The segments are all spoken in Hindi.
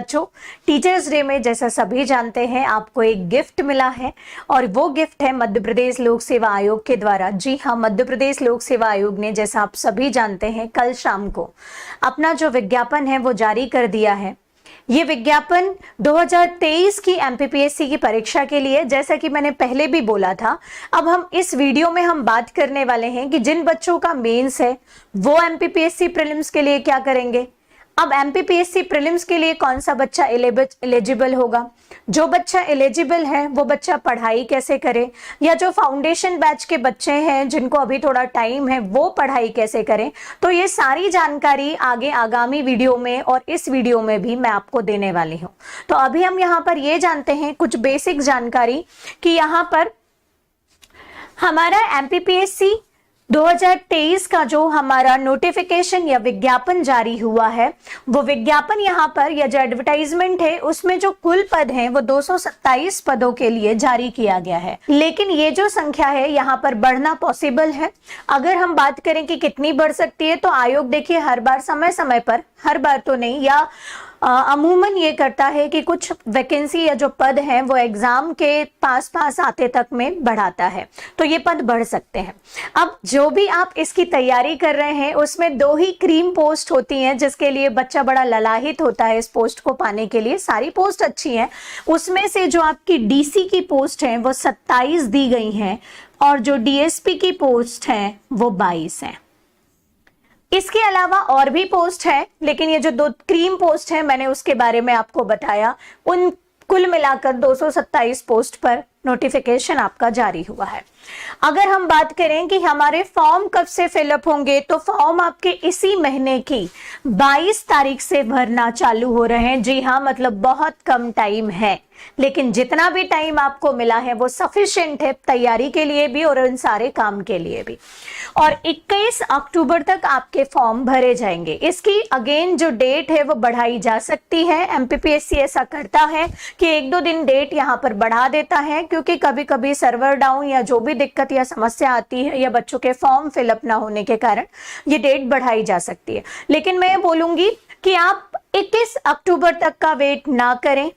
बच्चों, टीचर्स डे में जैसा सभी जानते हैं आपको एक गिफ्ट मिला है और वो गिफ्ट है मध्य प्रदेश लोक सेवा आयोग के द्वारा। जी हाँ, मध्य प्रदेश लोक सेवा आयोग ने जैसा आप सभी जानते हैं कल शाम को अपना जो विज्ञापन है वो जारी कर दिया है। ये विज्ञापन 2023 की एमपीपीएससी की परीक्षा के लिए, जैसा कि मैंने पहले भी बोला था, अब हम इस वीडियो में हम बात करने वाले हैं कि जिन बच्चों का मेंस है वो एमपीपीएससी प्रीलिम्स के लिए क्या करेंगे। अब एमपीपीएससी प्रीलिम्स के लिए कौन सा बच्चा एलिजिबल होगा, जो बच्चा एलिजिबल है वो बच्चा पढ़ाई कैसे करे, या जो फाउंडेशन बैच के बच्चे हैं जिनको अभी थोड़ा टाइम है वो पढ़ाई कैसे करें। तो ये सारी जानकारी आगे आगामी वीडियो में और इस वीडियो में भी मैं आपको देने वाली हूँ। तो अभी हम यहाँ पर ये जानते हैं कुछ बेसिक जानकारी कि यहाँ पर हमारा एमपीपीएससी 2023 का जो हमारा नोटिफिकेशन या विज्ञापन जारी हुआ है, वो विज्ञापन यहाँ पर या जो एडवर्टाइजमेंट है उसमें जो कुल पद हैं वो 227 पदों के लिए जारी किया गया है। लेकिन ये जो संख्या है यहाँ पर बढ़ना पॉसिबल है। अगर हम बात करें कि कितनी बढ़ सकती है, तो आयोग देखिए हर बार समय समय पर, हर बार तो नहीं, या अमूमन ये करता है कि कुछ वैकेंसी या जो पद हैं वो एग्जाम के पास आते तक में बढ़ाता है, तो ये पद बढ़ सकते हैं। अब जो भी आप इसकी तैयारी कर रहे हैं उसमें 2 ही क्रीम पोस्ट होती हैं जिसके लिए बच्चा बड़ा ललाहित होता है इस पोस्ट को पाने के लिए। सारी पोस्ट अच्छी हैं, उसमें से जो आपकी डीसी की पोस्ट है वो 27 दी गई हैं और जो डीएसपी की पोस्ट है वो 22 है। इसके अलावा और भी पोस्ट है, लेकिन ये जो 2 क्रीम पोस्ट है मैंने उसके बारे में आपको बताया। उन कुल मिलाकर 227 पोस्ट पर नोटिफिकेशन आपका जारी हुआ है। अगर हम बात करें कि हमारे फॉर्म कब से फिलअप होंगे, तो फॉर्म आपके इसी महीने की 22 तारीख से भरना चालू हो रहे हैं। जी हाँ, मतलब बहुत कम टाइम है, लेकिन जितना भी टाइम आपको मिला है वो सफिशिएंट है तैयारी के लिए भी और इन सारे काम के लिए भी। और 21 अक्टूबर तक आपके फॉर्म भरे जाएंगे। इसकी अगेन जो डेट है वो बढ़ाई जा सकती है। एमपीपीएससी ऐसा करता है कि 1-2 दिन डेट यहाँ पर बढ़ा देता है, क्योंकि कभी कभी सर्वर डाउन या जो भी दिक्कत या समस्या आती है या बच्चों के फॉर्म फिलअप ना होने के कारण ये डेट बढ़ाई जा सकती है। लेकिन मैं बोलूंगी कि आप 21 अक्टूबर तक का वेट ना करें,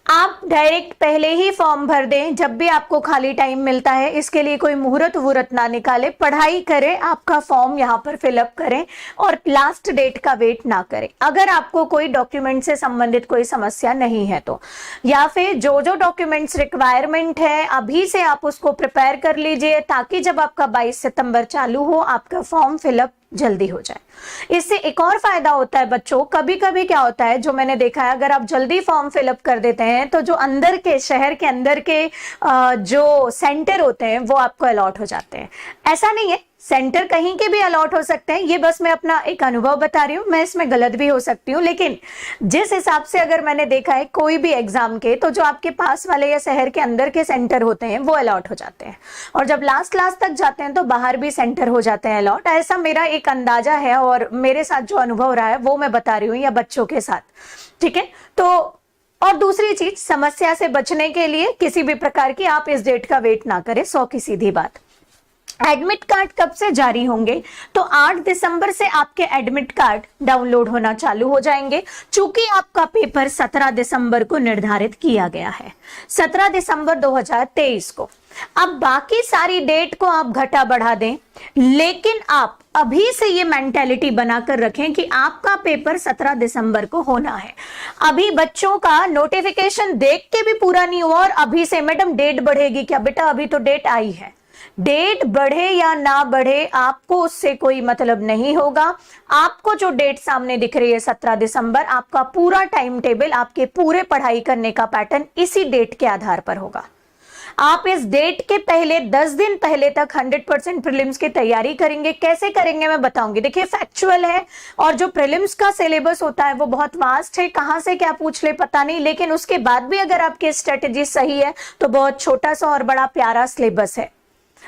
आप डायरेक्ट पहले ही फॉर्म भर दें जब भी आपको खाली टाइम मिलता है। इसके लिए कोई मुहूर्त वूहूर्त ना निकाले, पढ़ाई करें, आपका फॉर्म यहाँ पर फिलअप करें और लास्ट डेट का वेट ना करें। अगर आपको कोई डॉक्यूमेंट से संबंधित कोई समस्या नहीं है तो, या फिर जो जो डॉक्यूमेंट्स रिक्वायरमेंट है अभी से आप उसको प्रिपेयर कर लीजिए, ताकि जब आपका 22 सितंबर चालू हो आपका फॉर्म फिलअप जल्दी हो जाए। इससे एक और फायदा होता है बच्चों, कभी कभी क्या होता है जो मैंने देखा है, अगर आप जल्दी फॉर्म फिलअप कर देते हैं तो जो अंदर के शहर के अंदर के जो सेंटर होते हैं वो आपको अलॉट हो जाते हैं। ऐसा नहीं है, सेंटर कहीं के भी अलॉट हो सकते हैं, ये बस मैं अपना एक अनुभव बता रही हूँ, मैं इसमें गलत भी हो सकती हूँ। लेकिन जिस हिसाब से अगर मैंने देखा है कोई भी एग्जाम के, तो जो आपके पास वाले या शहर के अंदर के सेंटर होते हैं वो अलॉट हो जाते हैं, और जब लास्ट तक जाते हैं तो बाहर भी सेंटर हो जाते हैं अलॉट। ऐसा मेरा एक अंदाजा है और मेरे साथ जो अनुभव रहा है वो मैं बता रही हूँ, या बच्चों के साथ, ठीक है। तो और दूसरी चीज, समस्या से बचने के लिए किसी भी प्रकार की आप इस डेट का वेट ना करें। 100 की सीधी बात। एडमिट कार्ड कब से जारी होंगे, तो 8 दिसंबर से आपके एडमिट कार्ड डाउनलोड होना चालू हो जाएंगे। चूंकि आपका पेपर 17 दिसंबर को निर्धारित किया गया है, 17 दिसंबर 2023 को। अब बाकी सारी डेट को आप घटा बढ़ा दें, लेकिन आप अभी से ये मेंटेलिटी बनाकर रखें कि आपका पेपर 17 दिसंबर को होना है। अभी बच्चों का नोटिफिकेशन देख के भी पूरा नहीं हुआ और अभी से मैडम डेट बढ़ेगी क्या, बेटा अभी तो डेट आई है। डेट बढ़े या ना बढ़े आपको उससे कोई मतलब नहीं होगा। आपको जो डेट सामने दिख रही है 17 दिसंबर, आपका पूरा टाइम टेबल, आपके पूरे पढ़ाई करने का पैटर्न इसी डेट के आधार पर होगा। आप इस डेट के पहले 10 दिन पहले तक 100% प्रीलिम्स की तैयारी करेंगे। कैसे करेंगे मैं बताऊंगी। देखिए फैक्चुअल है, और जो प्रीलिम्स का सिलेबस होता है वो बहुत वास्ट है, कहां से क्या पूछ ले पता नहीं, लेकिन उसके बाद भी अगर आपकी स्ट्रेटेजी सही है तो बहुत छोटा सा और बड़ा प्यारा सिलेबस है,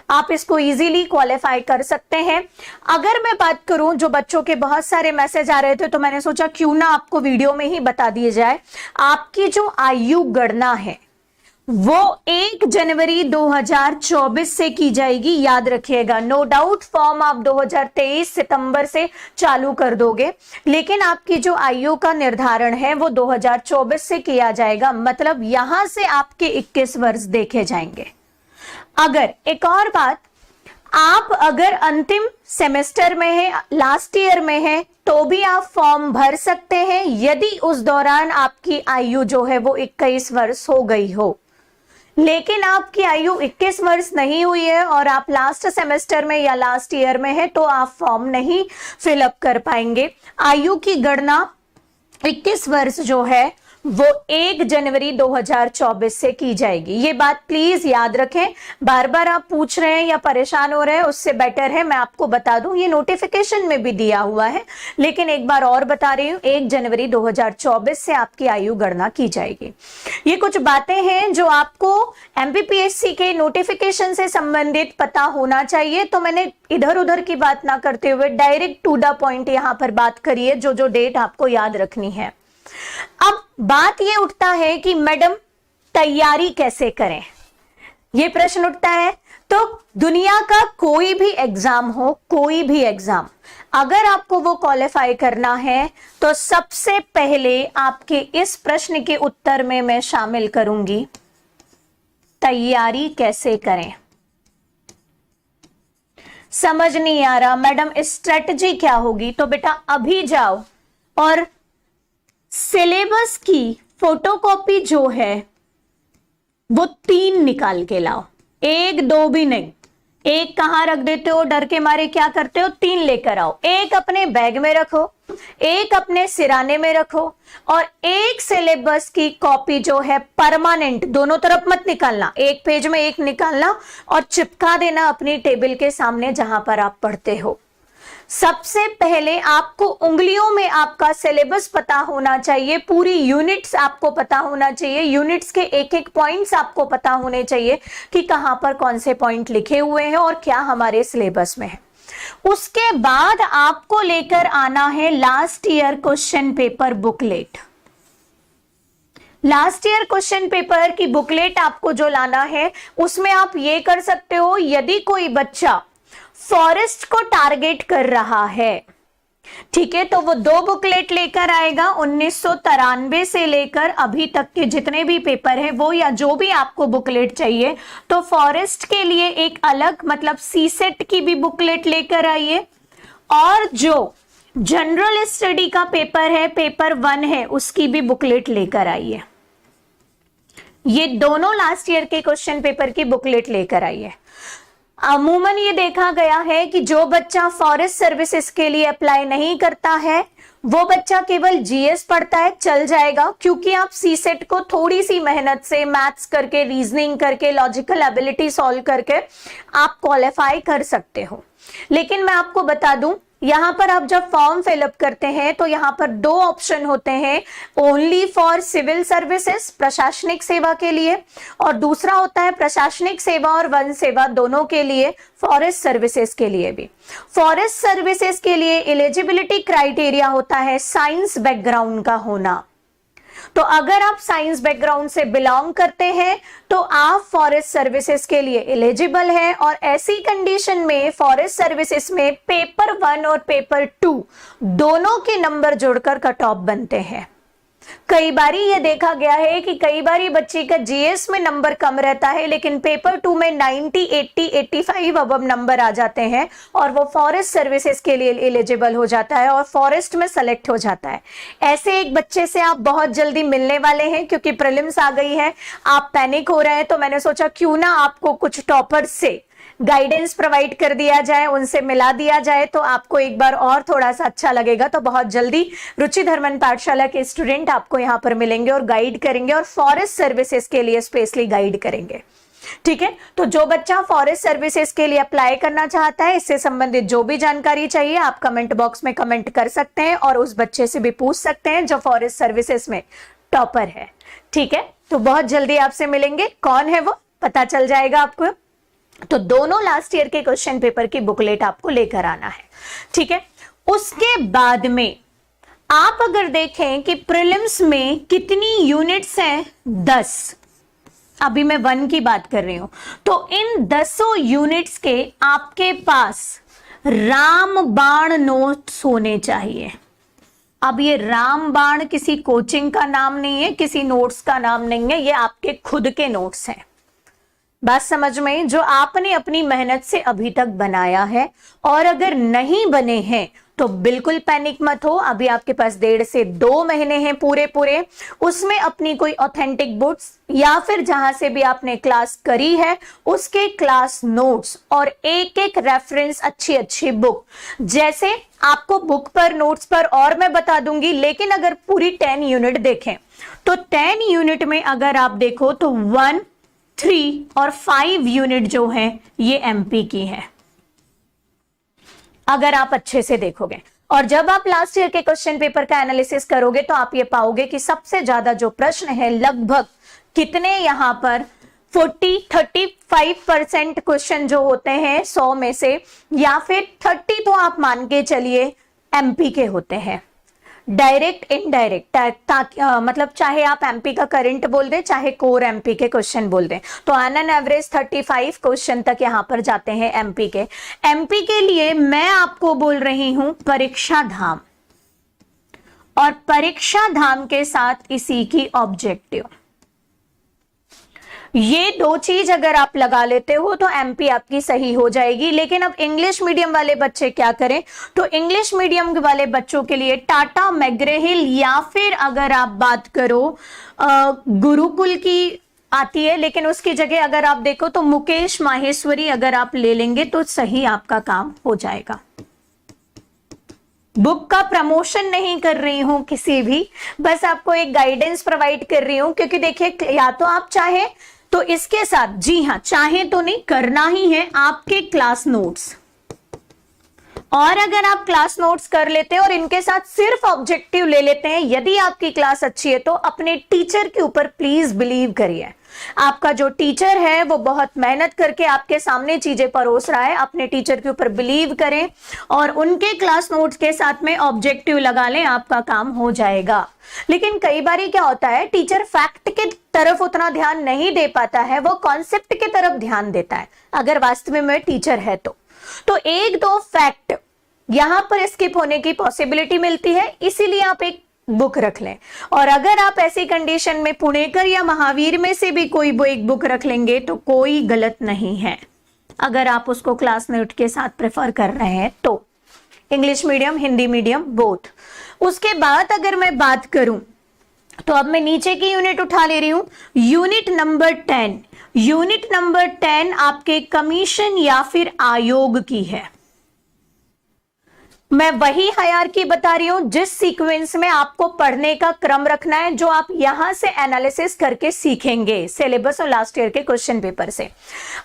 आप इसको इजीली क्वालिफाई कर सकते हैं। अगर मैं बात करूं, जो बच्चों के बहुत सारे मैसेज आ रहे थे तो मैंने सोचा क्यों ना आपको वीडियो में ही बता दिए जाए। आपकी जो आयु गणना है वो 1 जनवरी 2024 से की जाएगी, याद रखिएगा। नो डाउट फॉर्म आप 2023 सितंबर से चालू कर दोगे, लेकिन आपकी जो आयु का निर्धारण है वो 2024 से किया जाएगा, मतलब यहां से आपके 21 वर्ष देखे जाएंगे। अगर एक और बात, आप अगर अंतिम सेमेस्टर में है, लास्ट ईयर में है, तो भी आप फॉर्म भर सकते हैं यदि उस दौरान आपकी आयु जो है वो 21 वर्ष हो गई हो। लेकिन आपकी आयु 21 वर्ष नहीं हुई है और आप लास्ट सेमेस्टर में या लास्ट ईयर में है, तो आप फॉर्म नहीं फिलअप कर पाएंगे। आयु की गणना 21 वर्ष जो है वो 1 जनवरी 2024 से की जाएगी। ये बात प्लीज याद रखें। बार बार आप पूछ रहे हैं या परेशान हो रहे हैं, उससे बेटर है मैं आपको बता दूं, ये नोटिफिकेशन में भी दिया हुआ है, लेकिन एक बार और बता रही हूं, 1 जनवरी 2024 से आपकी आयु गणना की जाएगी। ये कुछ बातें हैं जो आपको एमपीपीएससी के नोटिफिकेशन से संबंधित पता होना चाहिए। तो मैंने इधर उधर की बात ना करते हुए डायरेक्ट टू द पॉइंट यहां पर बात करिए, जो डेट आपको याद रखनी है। अब बात ये उठता है कि मैडम तैयारी कैसे करें, ये प्रश्न उठता है। तो दुनिया का कोई भी एग्जाम हो, कोई भी एग्जाम, अगर आपको वो क्वालिफाई करना है तो सबसे पहले आपके इस प्रश्न के उत्तर में मैं शामिल करूंगी तैयारी कैसे करें। समझ नहीं आ रहा मैडम स्ट्रेटजी क्या होगी, तो बेटा अभी जाओ और सिलेबस की फोटोकॉपी जो है वो 3 निकाल के लाओ, 1 2 भी नहीं। 1 कहां रख देते हो, डर के मारे क्या करते हो, 3 लेकर आओ। 1 अपने बैग में रखो, 1 अपने सिराने में रखो, और 1 सिलेबस की कॉपी जो है परमानेंट, दोनों तरफ मत निकालना, 1 पेज में 1 निकालना और चिपका देना अपनी टेबल के सामने जहां पर आप पढ़ते हो। सबसे पहले आपको उंगलियों में आपका सिलेबस पता होना चाहिए, पूरी यूनिट्स आपको पता होना चाहिए, यूनिट्स के एक एक पॉइंट्स आपको पता होने चाहिए कि कहां पर कौन से पॉइंट लिखे हुए हैं और क्या हमारे सिलेबस में है। उसके बाद आपको लेकर आना है last year question paper booklet. Last year question paper की बुकलेट आपको जो लाना है, उसमें आप ये कर सकते हो, यदि कोई बच्चा फॉरेस्ट को टारगेट कर रहा है, ठीक है, तो वो 2 बुकलेट लेकर आएगा। 1993 से लेकर अभी तक के जितने भी पेपर है वो, या जो भी आपको बुकलेट चाहिए, तो फॉरेस्ट के लिए एक अलग, मतलब सी सेट की भी बुकलेट लेकर आइए, और जो जनरल स्टडी का पेपर है, पेपर 1 है, उसकी भी बुकलेट लेकर आइए। ये दोनों लास्ट ईयर के क्वेश्चन पेपर की बुकलेट लेकर आइए। अमूमन ये देखा गया है कि जो बच्चा फॉरेस्ट सर्विसेज के लिए अप्लाई नहीं करता है, वो बच्चा केवल जीएस पढ़ता है, चल जाएगा, क्योंकि आप सी सेट को थोड़ी सी मेहनत से, मैथ्स करके, रीजनिंग करके, लॉजिकल एबिलिटी सॉल्व करके आप क्वालिफाई कर सकते हो। लेकिन मैं आपको बता दूं, यहां पर आप जब फॉर्म फिलअप करते हैं तो यहां पर 2 ऑप्शन होते हैं, ओनली फॉर सिविल सर्विसेज, प्रशासनिक सेवा के लिए, और दूसरा होता है प्रशासनिक सेवा और वन सेवा दोनों के लिए, फॉरेस्ट सर्विसेज के लिए भी। फॉरेस्ट सर्विसेज के लिए एलिजिबिलिटी क्राइटेरिया होता है साइंस बैकग्राउंड का होना। तो अगर आप साइंस बैकग्राउंड से बिलोंग करते हैं तो आप फॉरेस्ट सर्विसेज के लिए एलिजिबल हैं, और ऐसी कंडीशन में फॉरेस्ट सर्विसेज में पेपर 1 और पेपर 2 दोनों के नंबर जुड़कर कट ऑफ बनते हैं। कई बारी ये देखा गया है कि कई बारी बच्चे का जीएस में नंबर कम रहता है, लेकिन पेपर 2 में 90, 80, 85 अब नंबर आ जाते हैं और वो फॉरेस्ट सर्विसेज के लिए एलिजिबल हो जाता है और फॉरेस्ट में सेलेक्ट हो जाता है। ऐसे एक बच्चे से आप बहुत जल्दी मिलने वाले हैं, क्योंकि प्रीलिम्स आ गई है, आप पैनिक हो रहे हैं, तो मैंने सोचा क्यों ना आपको कुछ टॉपर्स से गाइडेंस प्रोवाइड कर दिया जाए, उनसे मिला दिया जाए, तो आपको एक बार और थोड़ा सा अच्छा लगेगा। तो बहुत जल्दी रुचि धर्मन पाठशाला के स्टूडेंट आपको यहाँ पर मिलेंगे और गाइड करेंगे, और फॉरेस्ट सर्विसेज के लिए स्पेशली गाइड करेंगे। ठीक है, तो जो बच्चा फॉरेस्ट सर्विसेज के लिए अप्लाई करना चाहता है, इससे संबंधित जो भी जानकारी चाहिए आप कमेंट बॉक्स में कमेंट कर सकते हैं, और उस बच्चे से भी पूछ सकते हैं जो फॉरेस्ट सर्विसेज में टॉपर है। ठीक है, तो बहुत जल्दी आपसे मिलेंगे, कौन है वो पता चल जाएगा आपको। तो दोनों लास्ट ईयर के क्वेश्चन पेपर की बुकलेट आपको लेकर आना है। ठीक है, उसके बाद में आप अगर देखें कि प्रीलिम्स में कितनी यूनिट्स हैं, 10, अभी मैं 1 की बात कर रही हूं। तो इन 10 यूनिट्स के आपके पास रामबाण नोट्स होने चाहिए। अब ये रामबाण किसी कोचिंग का नाम नहीं है, किसी नोट्स का नाम नहीं है, ये आपके खुद के नोट्स हैं। बात समझ में, जो आपने अपनी मेहनत से अभी तक बनाया है। और अगर नहीं बने हैं तो बिल्कुल पैनिक मत हो, अभी आपके पास 1.5 से 2 महीने हैं पूरे, उसमें अपनी कोई ऑथेंटिक बुक्स या फिर जहां से भी आपने क्लास करी है उसके क्लास नोट्स और एक रेफरेंस अच्छी बुक, जैसे आपको बुक पर नोट्स पर और मैं बता दूंगी, लेकिन अगर पूरी 10 यूनिट देखें तो 10 यूनिट में अगर आप देखो तो 1, 3 और 5 यूनिट जो है ये एमपी की है, अगर आप अच्छे से देखोगे। और जब आप लास्ट ईयर के क्वेश्चन पेपर का एनालिसिस करोगे तो आप ये पाओगे कि सबसे ज्यादा जो प्रश्न है, लगभग कितने यहां पर 35% क्वेश्चन जो होते हैं 100 में से, या फिर 30 तो आप मान के चलिए एमपी के होते हैं, डायरेक्ट इनडायरेक्ट, मतलब चाहे आप एमपी का करंट बोल दें चाहे कोर एमपी के क्वेश्चन बोल दें, तो ऑन एन एवरेज 35 क्वेश्चन तक यहां पर जाते हैं एमपी के। एमपी के लिए मैं आपको बोल रही हूं परीक्षा धाम, और परीक्षा धाम के साथ इसी की ऑब्जेक्टिव, ये 2 चीज अगर आप लगा लेते हो तो एमपी आपकी सही हो जाएगी। लेकिन अब इंग्लिश मीडियम वाले बच्चे क्या करें, तो इंग्लिश मीडियम वाले बच्चों के लिए टाटा मैग्रे-हिल या फिर अगर आप बात करो गुरुकुल की आती है, लेकिन उसकी जगह अगर आप देखो तो मुकेश माहेश्वरी अगर आप ले लेंगे तो सही आपका काम हो जाएगा। बुक का प्रमोशन नहीं कर रही हूं किसी भी, बस आपको एक गाइडेंस प्रोवाइड कर रही हूं, क्योंकि देखिए या तो आप चाहे तो इसके साथ, जी हां चाहे तो नहीं, करना ही है आपके क्लास नोट्स, और अगर आप क्लास नोट्स कर लेते हैं और इनके साथ सिर्फ ऑब्जेक्टिव ले लेते हैं, यदि आपकी क्लास अच्छी है तो अपने टीचर के ऊपर प्लीज बिलीव करिए। आपका जो टीचर है वो बहुत मेहनत करके आपके सामने चीजें परोस रहा है, अपने टीचर के ऊपर बिलीव करें और उनके क्लास नोट्स के साथ में ऑब्जेक्टिव लगा लें, आपका काम हो जाएगा। लेकिन कई बार क्या होता है, टीचर फैक्ट के तरफ उतना ध्यान नहीं दे पाता है, वो कॉन्सेप्ट की तरफ ध्यान देता है, अगर वास्तव में टीचर है तो 1-2 फैक्ट यहां पर स्किप होने की पॉसिबिलिटी मिलती है, इसीलिए आप एक बुक रख लें। और अगर आप ऐसी कंडीशन में पुणेकर या महावीर में से भी कोई एक बुक रख लेंगे तो कोई गलत नहीं है, अगर आप उसको क्लास नोट के साथ प्रेफर कर रहे हैं तो, English medium Hindi medium both. उसके बाद अगर मैं बात करूं तो अब मैं नीचे की यूनिट उठा ले रही हूं, यूनिट नंबर 10। यूनिट नंबर 10 आपके कमीशन या फिर आयोग की है। मैं वही हायरार्की बता रही हूं जिस सीक्वेंस में आपको पढ़ने का क्रम रखना है, जो आप यहां से एनालिसिस करके सीखेंगे सिलेबस और लास्ट ईयर के क्वेश्चन पेपर से।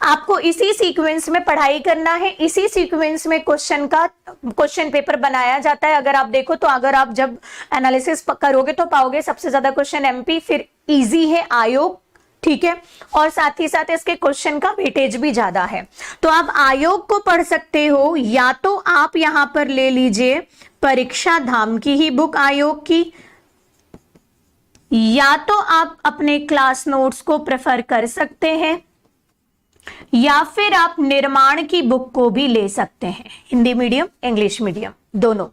आपको इसी सीक्वेंस में पढ़ाई करना है, इसी सीक्वेंस में क्वेश्चन पेपर बनाया जाता है। अगर आप देखो तो अगर आप जब एनालिसिस करोगे तो पाओगे सबसे ज्यादा क्वेश्चन एमपी, फिर इजी है आयोग, ठीक है, और साथ ही साथ इसके क्वेश्चन का वेटेज भी ज्यादा है। तो आप आयोग को पढ़ सकते हो, या तो आप यहां पर ले लीजिए परीक्षा धाम की ही बुक आयोग की, या तो आप अपने क्लास नोट्स को प्रेफर कर सकते हैं, या फिर आप निर्माण की बुक को भी ले सकते हैं, हिंदी मीडियम इंग्लिश मीडियम दोनों।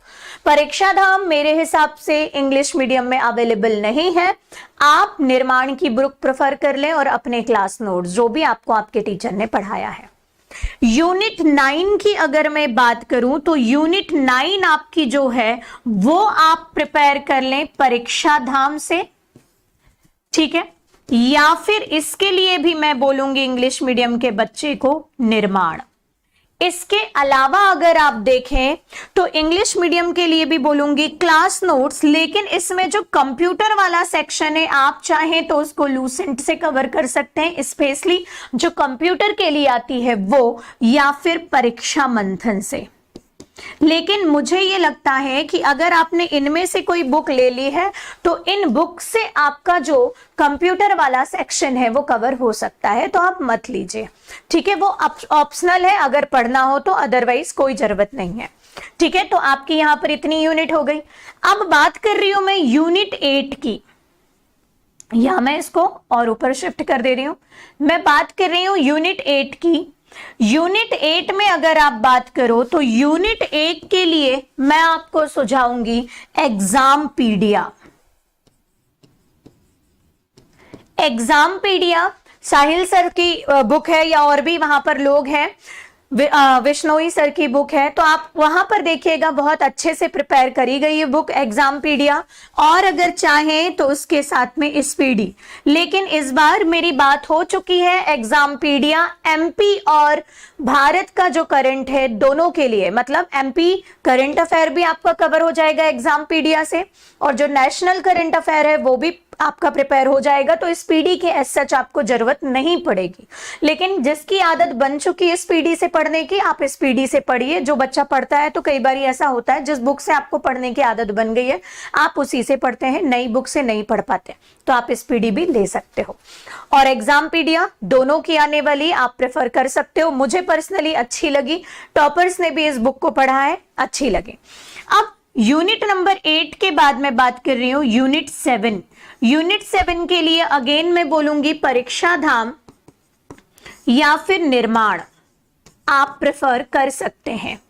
परीक्षा धाम मेरे हिसाब से इंग्लिश मीडियम में अवेलेबल नहीं है, आप निर्माण की बुक प्रेफर कर लें और अपने क्लास नोट्स जो भी आपको आपके टीचर ने पढ़ाया है। यूनिट 9 की अगर मैं बात करूं तो यूनिट 9 आपकी जो है वो आप प्रिपेयर कर लें परीक्षा धाम से, ठीक है, या फिर इसके लिए भी मैं बोलूंगी इंग्लिश मीडियम के बच्चे को निर्माण। इसके अलावा अगर आप देखें तो इंग्लिश मीडियम के लिए भी बोलूंगी क्लास नोट्स, लेकिन इसमें जो कंप्यूटर वाला सेक्शन है आप चाहें तो उसको लूसेंट से कवर कर सकते हैं, स्पेशली जो कंप्यूटर के लिए आती है वो, या फिर परीक्षा मंथन से। लेकिन मुझे ये लगता है कि अगर आपने इनमें से कोई बुक ले ली है तो इन बुक से आपका जो कंप्यूटर वाला सेक्शन है वो कवर हो सकता है, तो आप मत लीजिए, ठीक है, वो ऑप्शनल है अगर पढ़ना हो तो, अदरवाइज कोई जरूरत नहीं है, ठीक है। तो आपकी यहां पर इतनी यूनिट हो गई। अब बात कर रही हूं मैं यूनिट 8 की। या मैं इसको और ऊपर शिफ्ट कर दे रही हूं। मैं बात कर रही हूं यूनिट 8 की। यूनिट 8 में अगर आप बात करो तो यूनिट 8 के लिए मैं आपको सुझाऊंगी एग्जामपीडिया। एग्जामपीडिया साहिल सर की बुक है या और भी वहां पर लोग हैं, विश्नोई सर की बुक है, तो आप वहां पर देखिएगा बहुत अच्छे से प्रिपेयर करी गई है बुक एग्जामपीडिया। और अगर चाहें तो उसके साथ में स्पीडी, लेकिन इस बार मेरी बात हो चुकी है एग्जामपीडिया एमपी और भारत का जो करंट है दोनों के लिए, मतलब एमपी करंट अफेयर भी आपका कवर हो जाएगा एग्जामपीडिया से, और जो नेशनल करंट अफेयर है वो भी आपका प्रिपेयर हो जाएगा। तो स्पीडी की एज सच आपको जरूरत नहीं पड़ेगी, लेकिन जिसकी आदत बन चुकी है स्पीडी से पढ़ने की, आप स्पीडी से पढ़िए। जो बच्चा पढ़ता है तो कई बार ऐसा होता है जिस बुक से आपको पढ़ने की आदत बन गई है आप उसी से पढ़ते हैं, नई बुक से नहीं पढ़ पाते, तो आप स्पीडी भी ले सकते हो। और एग्जामपीडिया दोनों की आने वाली आप प्रेफर कर सकते हो। मुझे पर्सनली अच्छी लगी, टॉपर्स ने भी इस बुक को पढ़ा है, अच्छी लगी। अब यूनिट नंबर 8 के बाद मैं बात कर रही हूं यूनिट 7। यूनिट 7 के लिए अगेन मैं बोलूंगी परीक्षा धाम या फिर निर्माण आप प्रेफर कर सकते हैं।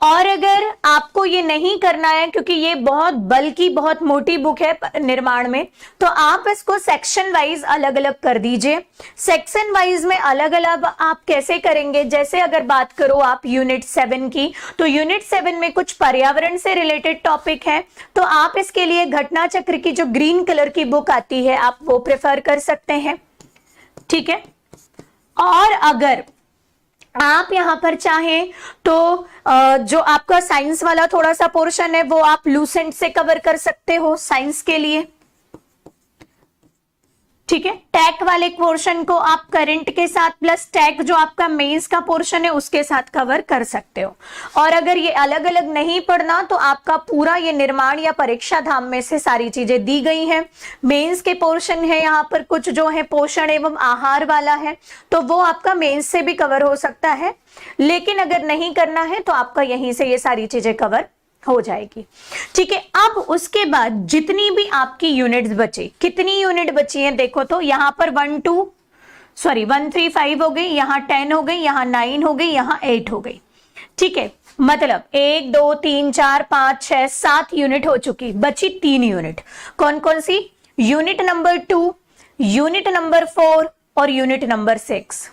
और अगर आपको ये नहीं करना है क्योंकि ये बहुत बल्कि बहुत मोटी बुक है निर्माण में, तो आप इसको सेक्शन वाइज अलग अलग कर दीजिए। सेक्शन वाइज में अलग अलग आप कैसे करेंगे, जैसे अगर बात करो आप यूनिट 7 की, तो यूनिट 7 में कुछ पर्यावरण से रिलेटेड टॉपिक है, तो आप इसके लिए घटना चक्र की जो ग्रीन कलर की बुक आती है आप वो प्रेफर कर सकते हैं, ठीक है। और अगर आप यहां पर चाहें तो जो आपका साइंस वाला थोड़ा सा पोर्शन है वो आप लूसेंट से कवर कर सकते हो साइंस के लिए, ठीक है। टैक वाले पोर्शन को आप करंट के साथ प्लस टैक जो आपका मेंस का पोर्शन है उसके साथ कवर कर सकते हो। और अगर ये अलग अलग नहीं पढ़ना तो आपका पूरा ये निर्माण या परीक्षा धाम में से सारी चीजें दी गई हैं। मेंस के पोर्शन है यहाँ पर कुछ जो है पोषण एवं आहार वाला है, तो वो आपका मेंस से भी कवर हो सकता है, लेकिन अगर नहीं करना है तो आपका यहीं से ये सारी चीजें कवर हो जाएगी, ठीक है। अब उसके बाद जितनी भी आपकी यूनिट्स बची, कितनी यूनिट बची है देखो तो, यहां पर 1 3 5 हो गई, यहां 10 हो गई, यहां 9 हो गई, यहां 8 हो गई, ठीक है। मतलब 1 2 3 4 5 6 7 यूनिट हो चुकी, बची 3 यूनिट। कौन कौन सी? यूनिट नंबर 2, यूनिट नंबर 4 और यूनिट नंबर 6।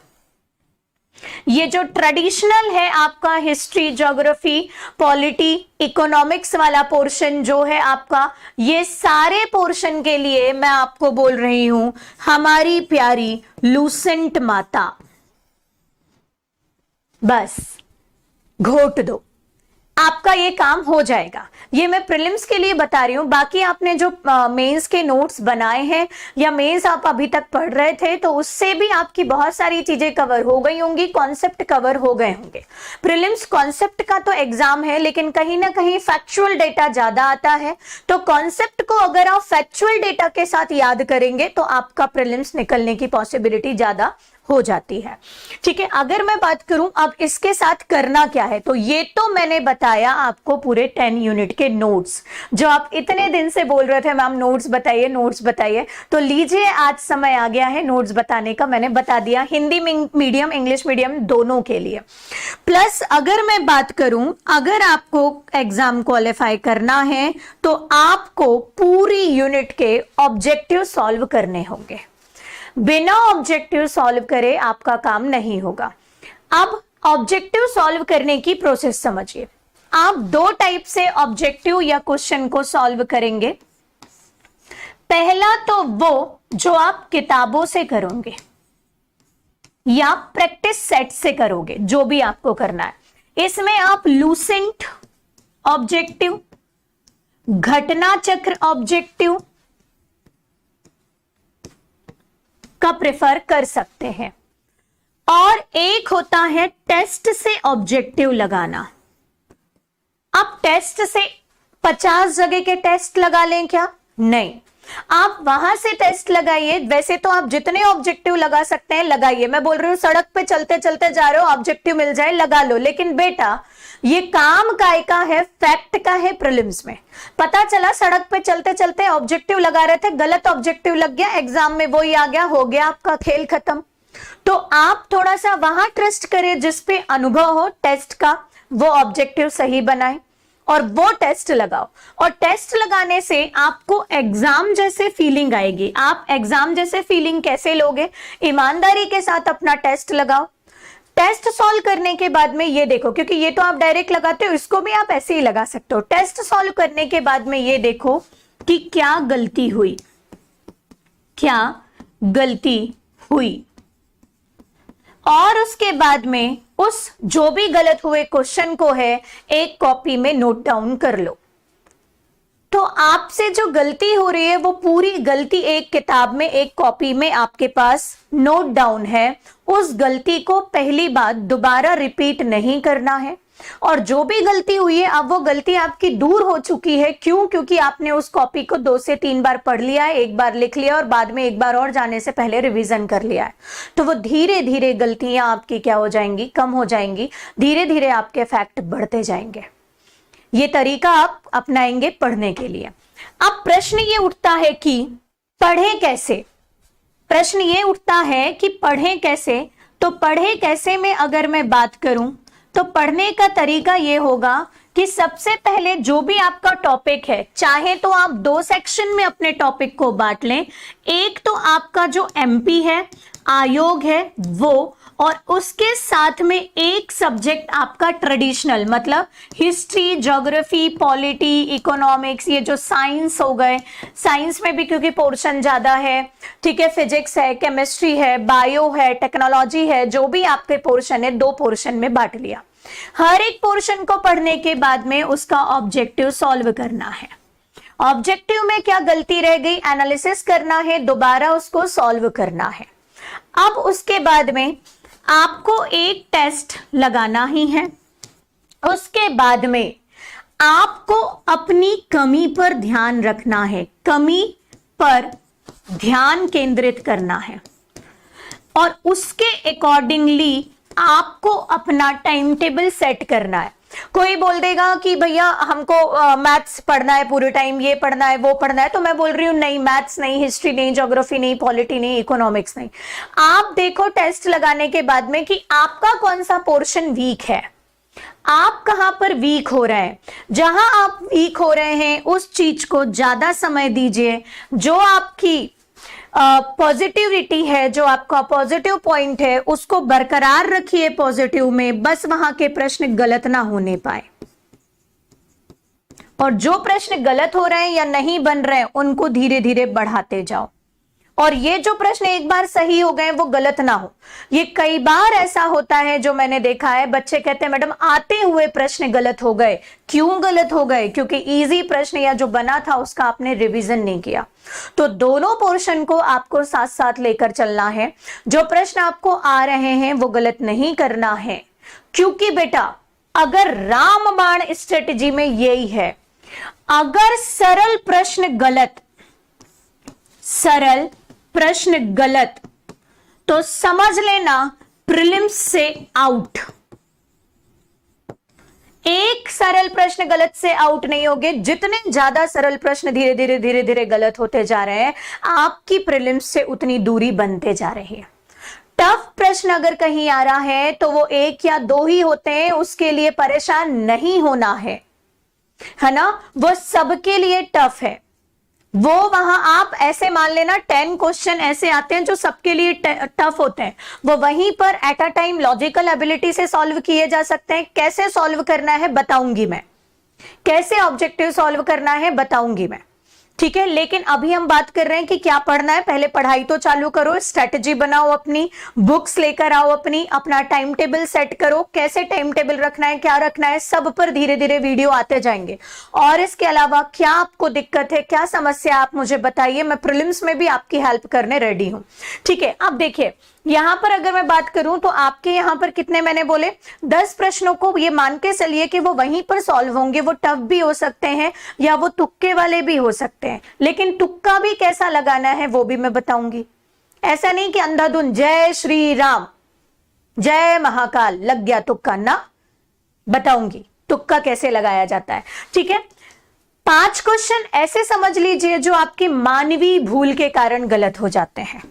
ये जो ट्रेडिशनल है आपका हिस्ट्री, ज्योग्राफी, पॉलिटी, इकोनॉमिक्स वाला पोर्शन जो है आपका, ये सारे पोर्शन के लिए मैं आपको बोल रही हूं हमारी प्यारी लूसेंट माता, बस घोट दो, आपका ये काम हो जाएगा। ये मैं प्रीलिम्स के लिए बता रही हूं, बाकी आपने जो मेंस के नोट्स बनाए हैं या मेंस आप अभी तक पढ़ रहे थे तो उससे भी आपकी बहुत सारी चीजें कवर हो गई होंगी, कॉन्सेप्ट कवर हो गए होंगे। प्रीलिम्स कॉन्सेप्ट का तो एग्जाम है, लेकिन कहीं ना कहीं फैक्चुअल डेटा ज्यादा आता है, तो कॉन्सेप्ट को अगर आप फैक्चुअल डेटा के साथ याद करेंगे तो आपका प्रीलिम्स निकलने की पॉसिबिलिटी ज्यादा हो जाती है, ठीक है। अगर मैं बात करूं अब इसके साथ करना क्या है, तो ये तो मैंने बताया आपको पूरे 10 यूनिट के नोट्स, जो आप इतने दिन से बोल रहे थे मैम नोट्स बताइए नोट्स बताइए, तो लीजिए आज समय आ गया है नोट्स बताने का। मैंने बता दिया हिंदी मीडियम इंग्लिश मीडियम दोनों के लिए। प्लस अगर मैं बात करूं, अगर आपको एग्जाम क्वालिफाई करना है तो आपको पूरी यूनिट के ऑब्जेक्टिव सॉल्व करने होंगे, बिना ऑब्जेक्टिव सॉल्व करे आपका काम नहीं होगा। अब ऑब्जेक्टिव सॉल्व करने की प्रोसेस समझिए। आप 2 टाइप से ऑब्जेक्टिव या क्वेश्चन को सॉल्व करेंगे। पहला तो वो जो आप किताबों से करोगे या प्रैक्टिस सेट से करोगे, जो भी आपको करना है। इसमें आप लूसेंट ऑब्जेक्टिव, घटना चक्र ऑब्जेक्टिव का प्रेफर कर सकते हैं। और एक होता है टेस्ट से ऑब्जेक्टिव लगाना। अब टेस्ट से 50 जगह के टेस्ट लगा लें क्या? नहीं, आप वहां से टेस्ट लगाइए। वैसे तो आप जितने ऑब्जेक्टिव लगा सकते हैं लगाइए, मैं बोल रही हूँ सड़क पे चलते चलते जा रहे हो, ऑब्जेक्टिव मिल जाए लगा लो, लेकिन बेटा ये काम काय का है, फैक्ट का है। प्रीलिम्स में पता चला सड़क पे चलते चलते ऑब्जेक्टिव लगा रहे थे, गलत ऑब्जेक्टिव लग गया, एग्जाम में वही आ गया, हो गया आपका खेल खत्म। तो आप थोड़ा सा वहां ट्रस्ट करें जिसपे अनुभव हो टेस्ट का, वो ऑब्जेक्टिव सही बनाए और वो टेस्ट लगाओ। और टेस्ट लगाने से आपको एग्जाम जैसे फीलिंग आएगी। आप एग्जाम जैसे फीलिंग कैसे लोगे? ईमानदारी के साथ अपना टेस्ट लगाओ। टेस्ट सॉल्व करने के बाद में ये देखो, क्योंकि ये तो आप डायरेक्ट लगाते हो, इसको भी आप ऐसे ही लगा सकते हो। टेस्ट सॉल्व करने के बाद में ये देखो कि क्या गलती हुई, क्या गलती हुई, और उसके बाद में उस जो भी गलत हुए क्वेश्चन को है एक कॉपी में नोट डाउन कर लो। तो आपसे जो गलती हो रही है वो पूरी गलती एक किताब में, एक कॉपी में आपके पास नोट डाउन है। उस गलती को पहली बार दोबारा रिपीट नहीं करना है। और जो भी गलती हुई है अब वो गलती आपकी दूर हो चुकी है। क्यों? क्योंकि आपने उस कॉपी को 2 से 3 बार पढ़ लिया है, एक बार लिख लिया और बाद में एक बार और जाने से पहले रिवीजन कर लिया है। तो वो धीरे धीरे गलतियां आपकी क्या हो जाएंगी? कम हो जाएंगी। धीरे धीरे आपके फैक्ट बढ़ते जाएंगे। ये तरीका आप अपनाएंगे पढ़ने के लिए। अब प्रश्न ये उठता है कि पढ़े कैसे? प्रश्न ये उठता है कि पढ़े कैसे? तो पढ़े कैसे में अगर मैं बात करूं तो पढ़ने का तरीका ये होगा कि सबसे पहले जो भी आपका टॉपिक है, चाहे तो आप 2 सेक्शन में अपने टॉपिक को बांट लें। एक तो आपका जो एमपी है, आयोग है वो, और उसके साथ में एक सब्जेक्ट आपका ट्रेडिशनल, मतलब हिस्ट्री, ज्योग्राफी, पॉलिटी, इकोनॉमिक्स, ये जो साइंस हो गए। साइंस में भी क्योंकि पोर्शन ज्यादा है, ठीक है, फिजिक्स है, केमिस्ट्री है, बायो है, टेक्नोलॉजी है, जो भी आपके पोर्शन है 2 पोर्शन में बांट लिया। हर एक पोर्शन को पढ़ने के बाद में उसका ऑब्जेक्टिव सॉल्व करना है। ऑब्जेक्टिव में क्या गलती रह गई एनालिसिस करना है, दोबारा उसको सॉल्व करना है। अब उसके बाद में आपको एक टेस्ट लगाना ही है। उसके बाद में आपको अपनी कमी पर ध्यान रखना है, कमी पर ध्यान केंद्रित करना है और उसके अकॉर्डिंगली आपको अपना टाइम टेबल सेट करना है। कोई बोल देगा कि भैया हमको मैथ्स पढ़ना है पूरे टाइम, ये पढ़ना है वो पढ़ना है, तो मैं बोल रही हूँ नहीं, मैथ्स नहीं, हिस्ट्री नहीं, ज्योग्राफी नहीं, पॉलिटी नहीं, इकोनॉमिक्स नहीं। आप देखो टेस्ट लगाने के बाद में कि आपका कौन सा पोर्शन वीक है, आप कहां पर वीक हो रहे हैं। जहां आप वीक हो रहे हैं उस चीज को ज्यादा समय दीजिए। जो आपकी पॉजिटिविटी है, जो आपका पॉजिटिव पॉइंट है, उसको बरकरार रखिए पॉजिटिव में। बस वहां के प्रश्न गलत ना होने पाए, और जो प्रश्न गलत हो रहे हैं या नहीं बन रहे हैं उनको धीरे धीरे बढ़ाते जाओ। और ये जो प्रश्न एक बार सही हो गए वो गलत ना हो। ये कई बार ऐसा होता है जो मैंने देखा है, बच्चे कहते हैं मैडम आते हुए प्रश्न गलत हो गए। क्यों गलत हो गए? क्योंकि इजी प्रश्न या जो बना था उसका आपने रिवीजन नहीं किया। तो दोनों पोर्शन को आपको साथ साथ लेकर चलना है। जो प्रश्न आपको आ रहे हैं वो गलत नहीं करना है, क्योंकि बेटा अगर रामबाण स्ट्रेटेजी में यही है, अगर सरल प्रश्न गलत तो समझ लेना प्रीलिम्स से आउट। एक सरल प्रश्न गलत से आउट नहीं होगे। जितने ज्यादा सरल प्रश्न धीरे धीरे गलत होते जा रहे हैं, आपकी प्रीलिम्स से उतनी दूरी बनते जा रही है। टफ प्रश्न अगर कहीं आ रहा है तो वो 1 या 2 ही होते हैं, उसके लिए परेशान नहीं होना है ना। वो सबके लिए टफ है। वो वहां आप ऐसे मान लेना 10 क्वेश्चन ऐसे आते हैं जो सबके लिए टफ होते हैं। वो वहीं पर at a time logical ability से सॉल्व किए जा सकते हैं। कैसे सॉल्व करना है बताऊंगी मैं, कैसे ऑब्जेक्टिव सॉल्व करना है बताऊंगी मैं, ठीक है। लेकिन अभी हम बात कर रहे हैं कि क्या पढ़ना है। पहले पढ़ाई तो चालू करो, स्ट्रेटेजी बनाओ, अपनी बुक्स लेकर आओ, अपना टाइम टेबल सेट करो। कैसे टाइम टेबल रखना है, क्या रखना है, सब पर धीरे धीरे वीडियो आते जाएंगे। और इसके अलावा क्या आपको दिक्कत है, क्या समस्या, आप मुझे बताइए। मैं प्रीलिम्स में भी आपकी हेल्प करने रेडी हूं, ठीक है। अब देखिए यहां पर अगर मैं बात करूं तो आपके यहां पर कितने मैंने बोले 10 प्रश्नों को ये मान के चलिए कि वो वहीं पर सॉल्व होंगे। वो टफ भी हो सकते हैं या वो तुक्के वाले भी हो सकते हैं, लेकिन तुक्का भी कैसा लगाना है वो भी मैं बताऊंगी। ऐसा नहीं कि अंधाधुन जय श्री राम जय महाकाल लग गया तुक्का ना, बताऊंगी तुक्का कैसे लगाया जाता है। ठीक है, 5 क्वेश्चन ऐसे समझ लीजिए जो आपकी मानवीय भूल के कारण गलत हो जाते हैं।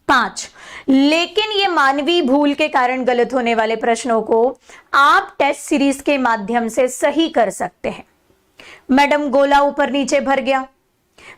5, लेकिन ये मानवीय भूल के कारण गलत होने वाले प्रश्नों को आप टेस्ट सीरीज के माध्यम से सही कर सकते हैं। मैडम गोला ऊपर नीचे भर गया,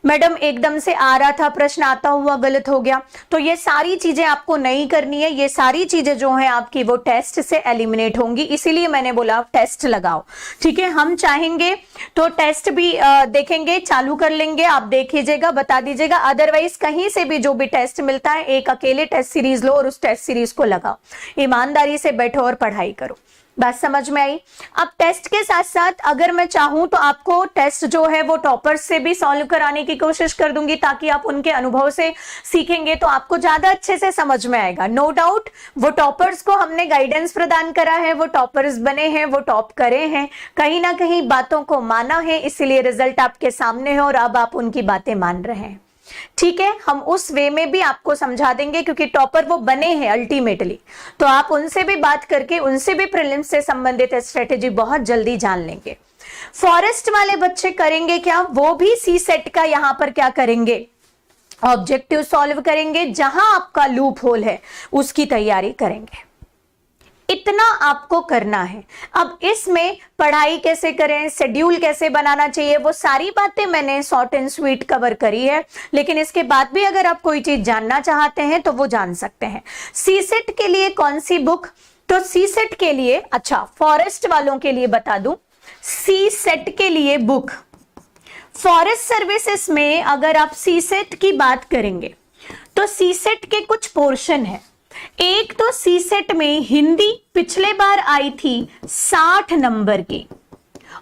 मैडम एकदम से आ रहा था प्रश्न आता हुआ गलत हो गया, तो ये सारी चीजें आपको नहीं करनी है। ये सारी चीजें जो है आपकी वो टेस्ट से एलिमिनेट होंगी, इसीलिए मैंने बोला टेस्ट लगाओ। ठीक है, हम चाहेंगे तो टेस्ट भी देखेंगे, चालू कर लेंगे, आप देख लीजिएगा, बता दीजिएगा। अदरवाइज कहीं से भी जो भी टेस्ट मिलता है एक अकेले टेस्ट सीरीज लो और उस टेस्ट सीरीज को लगाओ। ईमानदारी से बैठो और पढ़ाई करो। बात समझ में आई? अब टेस्ट के साथ साथ अगर मैं चाहूं तो आपको टेस्ट जो है वो टॉपर्स से भी सॉल्व कराने की कोशिश कर दूंगी, ताकि आप उनके अनुभव से सीखेंगे तो आपको ज्यादा अच्छे से समझ में आएगा। नो डाउट वो टॉपर्स को हमने गाइडेंस प्रदान करा है, वो टॉपर्स बने हैं, वो टॉप करे हैं, कहीं ना कहीं बातों को माना है, इसलिए रिजल्ट आपके सामने है और अब आप उनकी बातें मान रहे हैं। ठीक है, हम उस वे में भी आपको समझा देंगे, क्योंकि टॉपर वो बने हैं अल्टीमेटली, तो आप उनसे भी बात करके उनसे भी प्रीलिम्स से संबंधित स्ट्रेटेजी बहुत जल्दी जान लेंगे। फॉरेस्ट वाले बच्चे करेंगे क्या? वो भी सी सेट का यहां पर क्या करेंगे, ऑब्जेक्टिव सॉल्व करेंगे, जहां आपका लूप होल है उसकी तैयारी करेंगे। इतना आपको करना है। अब इसमें पढ़ाई कैसे करें, शेड्यूल कैसे बनाना चाहिए, वो सारी बातें मैंने शॉर्ट एंड स्वीट कवर करी है, लेकिन इसके बाद भी अगर आप कोई चीज जानना चाहते हैं तो वो जान सकते हैं। सी सेट के लिए कौन सी बुक? तो सी सेट के लिए, अच्छा फॉरेस्ट वालों के लिए बता दूं, सी सेट के लिए बुक फॉरेस्ट सर्विसेज में अगर आप सी सेट की बात करेंगे तो सी सेट के कुछ पोर्शन है। एक तो सी सेट में हिंदी पिछले बार आई थी 60 नंबर की,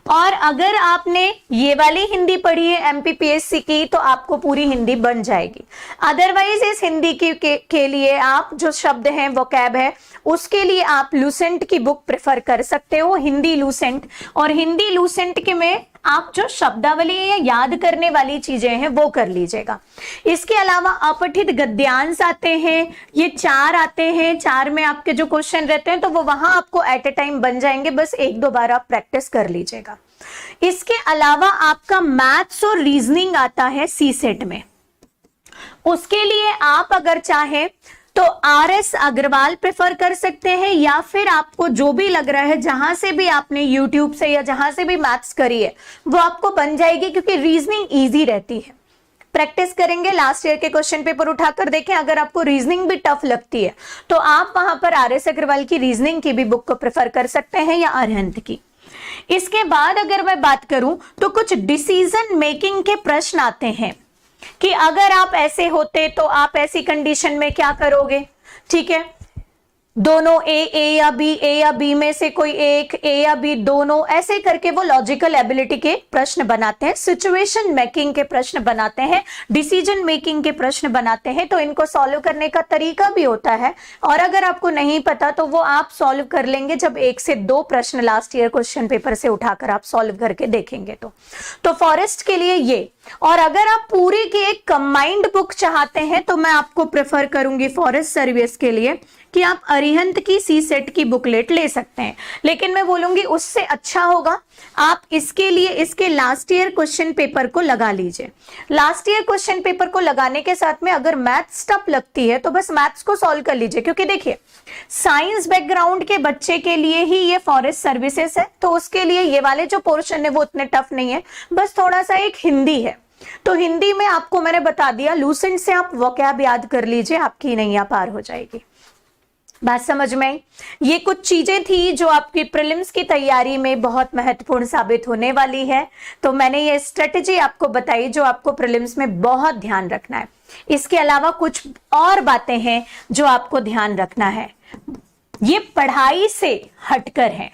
और अगर आपने ये वाली हिंदी पढ़ी है एमपीपीएससी की तो आपको पूरी हिंदी बन जाएगी। अदरवाइज इस हिंदी के लिए आप जो शब्द हैं वो कैब है, उसके लिए आप लूसेंट की बुक प्रेफर कर सकते हो, हिंदी लूसेंट। और हिंदी लूसेंट के में आप जो शब्दावली या याद करने वाली चीजें हैं वो कर लीजिएगा। इसके अलावा अपठित गद्यांश आते हैं, ये 4 आते हैं, 4 में आपके जो क्वेश्चन रहते हैं तो वो वहां आपको एट ए टाइम बन जाएंगे, बस 1-2 बार आप प्रैक्टिस कर लीजिएगा। इसके अलावा आपका मैथ्स और रीजनिंग आता है सी सेट में, उसके लिए आप अगर चाहें तो RS अग्रवाल प्रेफर कर सकते हैं, या फिर आपको जो भी लग रहा है, जहां से भी आपने YouTube से या जहां से भी मैथ्स करी है वो आपको बन जाएगी, क्योंकि रीजनिंग इजी रहती है। प्रैक्टिस करेंगे, लास्ट ईयर के क्वेश्चन पेपर उठाकर देखें, अगर आपको रीजनिंग भी टफ लगती है तो आप वहां पर RS अग्रवाल की रीजनिंग की भी बुक को प्रेफर कर सकते हैं, या अरहंत की। इसके बाद अगर मैं बात करूं तो कुछ डिसीजन मेकिंग के प्रश्न आते हैं कि अगर आप ऐसे होते तो आप ऐसी कंडीशन में क्या करोगे। ठीक है, दोनों ए या बी में से कोई एक, ए या बी, दोनों, ऐसे करके वो लॉजिकल एबिलिटी के प्रश्न बनाते हैं, सिचुएशन मेकिंग के प्रश्न बनाते हैं, डिसीजन मेकिंग के प्रश्न बनाते हैं। तो इनको सॉल्व करने का तरीका भी होता है, और अगर आपको नहीं पता तो वो आप सॉल्व कर लेंगे जब 1 से 2 प्रश्न लास्ट ईयर क्वेश्चन पेपर से उठाकर आप सॉल्व करके देखेंगे। तो फॉरेस्ट के लिए ये, और अगर आप पूरी की एक कंबाइंड बुक चाहते हैं तो मैं आपको प्रेफर करूंगी फॉरेस्ट सर्विस के लिए कि आप अरिहंत की सी सेट की बुकलेट ले सकते हैं, लेकिन मैं बोलूंगी उससे अच्छा होगा आप इसके लिए इसके लास्ट ईयर क्वेश्चन पेपर को लगा लीजिए। लास्ट ईयर क्वेश्चन पेपर को लगाने के साथ में अगर मैथ्स टफ लगती है तो बस मैथ्स को सॉल्व कर लीजिए, क्योंकि देखिए साइंस बैकग्राउंड के बच्चे के लिए ही ये फॉरेस्ट सर्विसेज है, तो उसके लिए ये वाले जो पोर्शन है वो उतने टफ नहीं है, बस थोड़ा सा एक हिंदी है। तो हिंदी में आपको मैंने बता दिया, लूसेंट से आप वोकैब याद कर लीजिए, आपकी नैया पार हो जाएगी। बात समझ में आई? ये कुछ चीजें थी जो आपकी प्रीलिम्स की तैयारी में बहुत महत्वपूर्ण साबित होने वाली है, तो मैंने ये स्ट्रेटेजी आपको बताई जो आपको प्रीलिम्स में बहुत ध्यान रखना है। इसके अलावा कुछ और बातें हैं जो आपको ध्यान रखना है, ये पढ़ाई से हटकर है।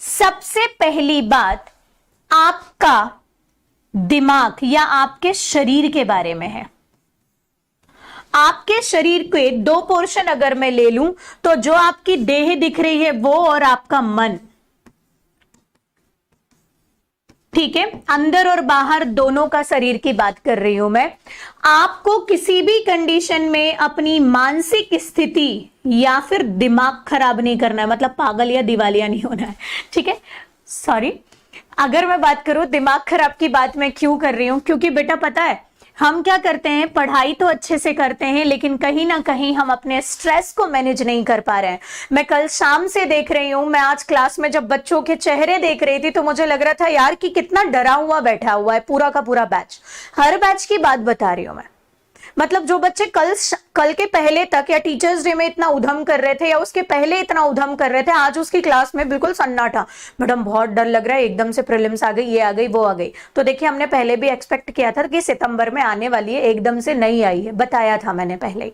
सबसे पहली बात आपका दिमाग या आपके शरीर के बारे में है। आपके शरीर के दो पोर्शन अगर मैं ले लूं तो जो आपकी देह दिख रही है वो और आपका मन, ठीक है, अंदर और बाहर दोनों का शरीर की बात कर रही हूं मैं। आपको किसी भी कंडीशन में अपनी मानसिक स्थिति या फिर दिमाग खराब नहीं करना है, मतलब पागल या दिवालिया नहीं होना है, ठीक है। सॉरी, अगर मैं बात करूं दिमाग खराब की बात मैं क्यों कर रही हूं, क्योंकि बेटा पता है हम क्या करते हैं, पढ़ाई तो अच्छे से करते हैं लेकिन कहीं ना कहीं हम अपने स्ट्रेस को मैनेज नहीं कर पा रहे हैं। मैं कल शाम से देख रही हूं, मैं आज क्लास में जब बच्चों के चेहरे देख रही थी तो मुझे लग रहा था यार कि कितना डरा हुआ बैठा हुआ है पूरा का पूरा बैच। हर बैच की बात बता रही हूं मैं, मतलब जो बच्चे कल के पहले तक या टीचर्स डे में इतना उधम कर रहे थे या उसके पहले इतना उधम कर रहे थे, आज उसकी क्लास में बिल्कुल सन्नाटा, मैडम बहुत डर लग रहा है, एकदम से प्रीलिम्स आ गई, ये आ गई वो आ गई। तो देखिए हमने पहले भी एक्सपेक्ट किया था कि सितंबर में आने वाली है, एकदम से नहीं आई है, बताया था मैंने पहले ही।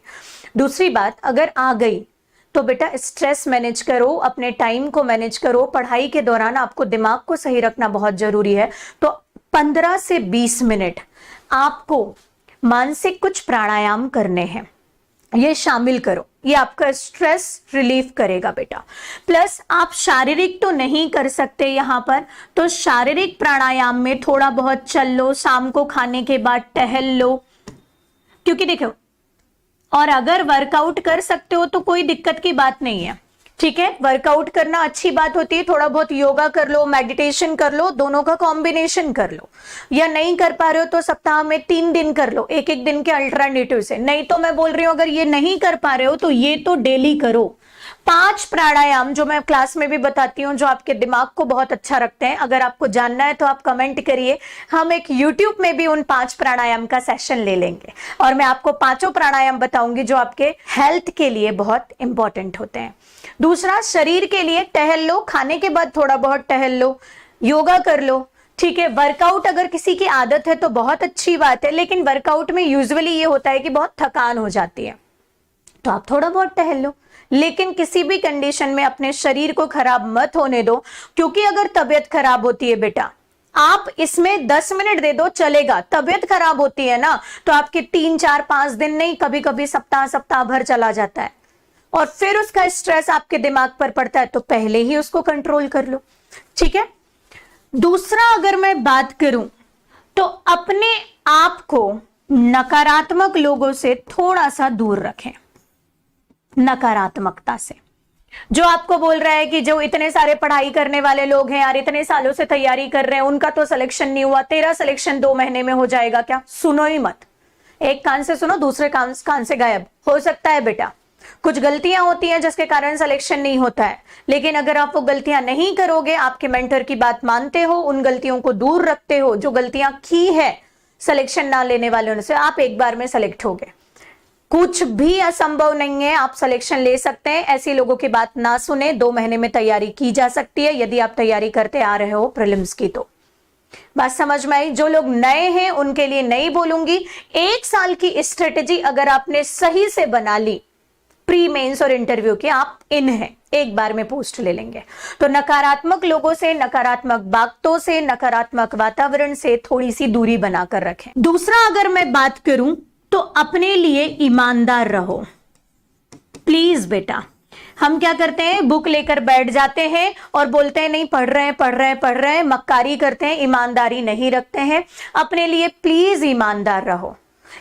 दूसरी बात, अगर आ गई तो बेटा स्ट्रेस मैनेज करो, अपने टाइम को मैनेज करो, पढ़ाई के दौरान आपको दिमाग को सही रखना बहुत जरूरी है। तो 15 से 20 मिनट आपको मानसिक कुछ प्राणायाम करने हैं, ये शामिल करो, ये आपका स्ट्रेस रिलीफ करेगा बेटा। प्लस आप शारीरिक तो नहीं कर सकते यहां पर, तो शारीरिक प्राणायाम में थोड़ा बहुत चल लो, शाम को खाने के बाद टहल लो, क्योंकि देखो, और अगर वर्कआउट कर सकते हो तो कोई दिक्कत की बात नहीं है, ठीक है, वर्कआउट करना अच्छी बात होती है, थोड़ा बहुत योगा कर लो, मेडिटेशन कर लो, दोनों का कॉम्बिनेशन कर लो, या नहीं कर पा रहे हो तो सप्ताह में 3 दिन कर लो, एक एक दिन के अल्टरनेटिव से। नहीं तो मैं बोल रही हूं अगर ये नहीं कर पा रहे हो तो ये तो डेली करो। 5 प्राणायाम जो मैं क्लास में भी बताती हूँ, जो आपके दिमाग को बहुत अच्छा रखते हैं, अगर आपको जानना है तो आप कमेंट करिए, हम एक यूट्यूब में भी उन 5 प्राणायाम का सेशन ले लेंगे और मैं आपको 5 प्राणायाम बताऊंगी जो आपके हेल्थ के लिए बहुत इंपॉर्टेंट होते हैं। दूसरा, शरीर के लिए टहल लो, खाने के बाद थोड़ा बहुत टहल लो, योगा कर लो, ठीक है। वर्कआउट अगर किसी की आदत है तो बहुत अच्छी बात है, लेकिन वर्कआउट में यूजुअली ये होता है कि बहुत थकान हो जाती है, तो आप थोड़ा बहुत टहल लो, लेकिन किसी भी कंडीशन में अपने शरीर को खराब मत होने दो, क्योंकि अगर तबीयत खराब होती है बेटा, आप इसमें 10 मिनट दे दो चलेगा, तबीयत खराब होती है ना तो आपके 3 4 5 दिन नहीं, कभी कभी सप्ताह भर चला जाता है, और फिर उसका स्ट्रेस आपके दिमाग पर पड़ता है, तो पहले ही उसको कंट्रोल कर लो, ठीक है। दूसरा, अगर मैं बात करूं तो अपने आप को नकारात्मक लोगों से थोड़ा सा दूर रखें, नकारात्मकता से। जो आपको बोल रहा है कि जो इतने सारे पढ़ाई करने वाले लोग हैं यार, इतने सालों से तैयारी कर रहे हैं, उनका तो सिलेक्शन नहीं हुआ, तेरा सिलेक्शन 2 महीने में हो जाएगा क्या, सुनो ही मत। एक कान से सुनो, दूसरे कान से गायब हो सकता है बेटा। कुछ गलतियां होती हैं जिसके कारण सिलेक्शन नहीं होता है, लेकिन अगर आप वो गलतियां नहीं करोगे, आपके मेंटर की बात मानते हो, उन गलतियों को दूर रखते हो जो गलतियां की है सिलेक्शन ना लेने वालों से, आप एक बार में सिलेक्ट होगे। कुछ भी असंभव नहीं है, आप सिलेक्शन ले सकते हैं। ऐसे लोगों की बात ना सुने, 2 महीने में तैयारी की जा सकती है यदि आप तैयारी करते आ रहे हो प्रीलिम्स की। तो बात समझ में आई? जो लोग नए हैं उनके लिए नहीं बोलूंगी, 1 साल की स्ट्रेटेजी अगर आपने सही से बना ली प्री मेंस और इंटरव्यू के, आप इन हैं, एक बार में पोस्ट ले लेंगे। तो नकारात्मक लोगों से, नकारात्मक बातों से, नकारात्मक वातावरण से थोड़ी सी दूरी बनाकर रखें। दूसरा, अगर मैं बात करूं तो अपने लिए ईमानदार रहो प्लीज बेटा। हम क्या करते हैं, बुक लेकर बैठ जाते हैं और बोलते हैं नहीं पढ़ रहे हैं, मक्कारी करते हैं, ईमानदारी नहीं रखते हैं। अपने लिए प्लीज ईमानदार रहो।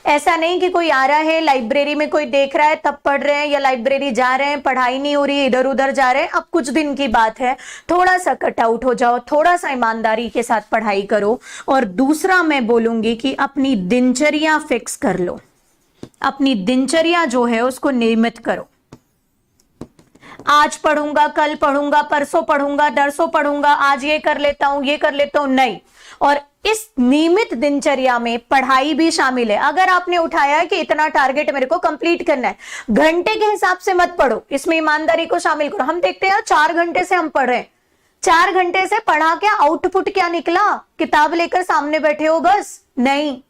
ऐसा नहीं कि कोई आ रहा है लाइब्रेरी में, कोई देख रहा है तब पढ़ रहे हैं, या लाइब्रेरी जा रहे हैं पढ़ाई नहीं हो रही है, इधर उधर जा रहे हैं, अब कुछ दिन की बात है, थोड़ा सा कट आउट हो जाओ, थोड़ा सा ईमानदारी के साथ पढ़ाई करो। और दूसरा मैं बोलूंगी कि अपनी दिनचर्या फिक्स कर लो, अपनी दिनचर्या जो है उसको नियमित करो। आज पढ़ूंगा, कल पढ़ूंगा, परसों पढ़ूंगा, नरसों पढ़ूंगा, आज ये कर लेता हूं, ये कर लेता हूं, नहीं। और इस नियमित दिनचर्या में पढ़ाई भी शामिल है। अगर आपने उठाया है कि इतना टारगेट मेरे को कंप्लीट करना है, घंटे के हिसाब से मत पढ़ो, इसमें ईमानदारी को शामिल करो। हम देखते हैं 4 घंटे से हम पढ़ रहे हैं, 4 घंटे से पढ़ा क्या, आउटपुट क्या निकला, किताब लेकर सामने बैठे हो बस, नहीं।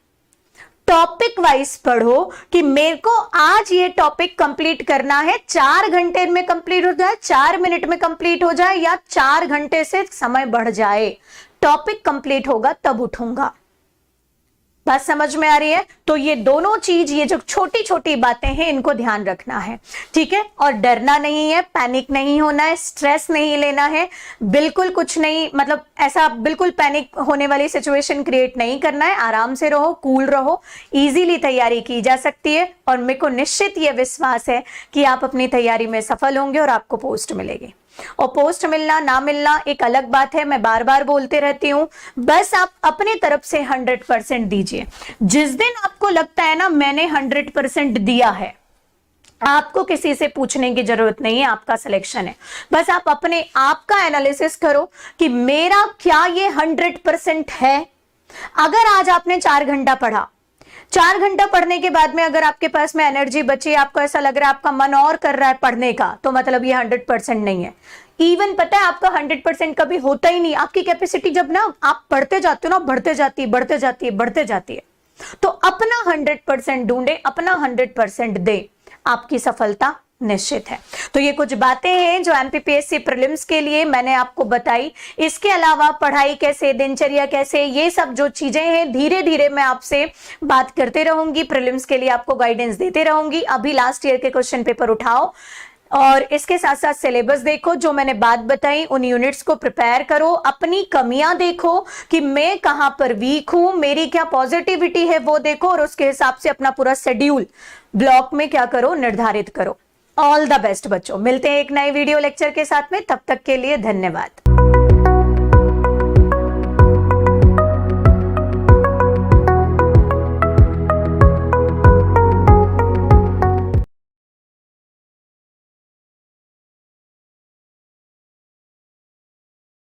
टॉपिक वाइज पढ़ो कि मेरे को आज ये टॉपिक कंप्लीट करना है, 4 घंटे में कंप्लीट हो जाए, 4 मिनट में कंप्लीट हो जाए, या 4 घंटे से समय बढ़ जाए, टॉपिक कंप्लीट होगा तब उठूंगा। बात समझ में आ रही है? तो ये दोनों चीज, ये जो छोटी छोटी बातें हैं, इनको ध्यान रखना है, ठीक है। और डरना नहीं है, पैनिक नहीं होना है, स्ट्रेस नहीं लेना है, बिल्कुल कुछ नहीं, मतलब ऐसा बिल्कुल पैनिक होने वाली सिचुएशन क्रिएट नहीं करना है। आराम से रहो, कूल रहो, इजीली तैयारी की जा सकती है और मेरे को निश्चित ये विश्वास है कि आप अपनी तैयारी में सफल होंगे और आपको पोस्ट मिलेगी। और पोस्ट मिलना ना मिलना एक अलग बात है, मैं बार बार बोलते रहती हूं, बस आप अपने तरफ से 100% दीजिए। जिस दिन आपको लगता है ना मैंने 100% दिया है, आपको किसी से पूछने की जरूरत नहीं है, आपका सिलेक्शन है। बस आप अपने आप का एनालिसिस करो कि मेरा क्या ये 100% है। अगर आज आपने 4 घंटा पढ़ा, 4 घंटा पढ़ने के बाद में अगर आपके पास में एनर्जी बची, आपको ऐसा लग रहा है आपका मन और कर रहा है पढ़ने का, तो मतलब ये 100% नहीं है। इवन पता है आपका 100% कभी होता ही नहीं। आपकी कैपेसिटी जब ना आप पढ़ते जाते हो ना, बढ़ते जाती है, बढ़ते जाती है, बढ़ते जाती है। तो अपना 100% ढूंढे, अपना 100% दे, आपकी सफलता निश्चित है। तो ये कुछ बातें हैं जो एमपीपीएससी प्रीलिम्स के लिए मैंने आपको बताई। इसके अलावा पढ़ाई कैसे, दिनचर्या कैसे, ये सब जो चीजें हैं धीरे धीरे मैं आपसे बात करते रहूंगी, प्रीलिम्स के लिए आपको गाइडेंस देते रहूंगी। अभी लास्ट ईयर के क्वेश्चन पेपर उठाओ और इसके साथ साथ सिलेबस देखो, जो मैंने बात बताई उन यूनिट्स को प्रिपेयर करो, अपनी कमियां देखो कि मैं कहां पर वीक हूं, मेरी क्या पॉजिटिविटी है वो देखो, और उसके हिसाब से अपना पूरा शेड्यूल ब्लॉक में क्या करो, निर्धारित करो। ऑल द बेस्ट बच्चों, मिलते हैं एक नए वीडियो लेक्चर के साथ में, तब तक के लिए धन्यवाद।